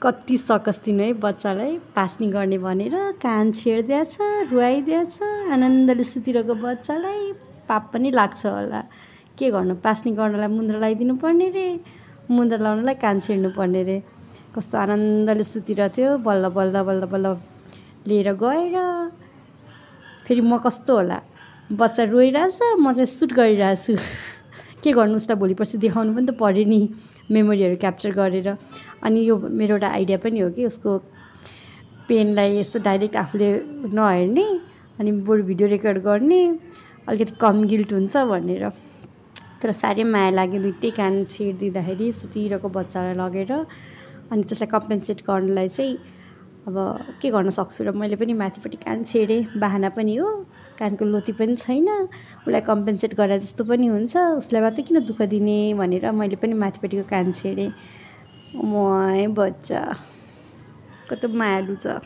कति सकस दिनु है बच्चालाई पास्नी गर्ने भनेर कान छेडिदिएछ रुवाइदिएछ आनन्दले सुतिरहेको बच्चालाई पाप पनि लाग्छ होला के गर्नु पास्नी गर्नलाई मुन्द्रा लगाइदिनु पर्ने रे मुन्द्रा लाउनलाई कान छेड्नु पर्ने रे कस्तो आनन्दले सुतिरहेको थियो बल्ल बल्ल बल्ल बल्ल लिएर गएर फेरि म कस्तो होला बच्चा रोइरहेछ म चाहिँ सुट गरिरहेछु के गर्नु उसलाई भोलि पर्सि देखाउनु पनि त पर्यो नि मेमोरीहरू क्याप्चर गरेर अनि यो मेरो एउटा आइडिया पनि हो कि उसको पेनलाई यस्तो डाइरेक्ट आफूले नहेर्ने अनि बरु भिडियो रेकर्ड गर्ने अलिकति कम गिल्ट हुन्छ भनेर तर साह्रै माया लाग्यो दुइटै कान छेडिदिँदाखेरि सुतिरहेको बच्चालाई लगेर अनि त्यसलाई कम्पेन्सेट गर्नलाई चाहिँ अब के गर्न सक्छु र मैले पनि माथिपट्टि कान छेडेँ बाहना पनि हो कानको लोती पनि छैन उसलाई कम्पेन्सेट गरे जस्तो पनि हुन्छ उसलाई मात्रै किन दुःख दिने भनेर मैले पनि माथिपट्टिको कान छेडेँ म बच्चा कस्तो मायालु छ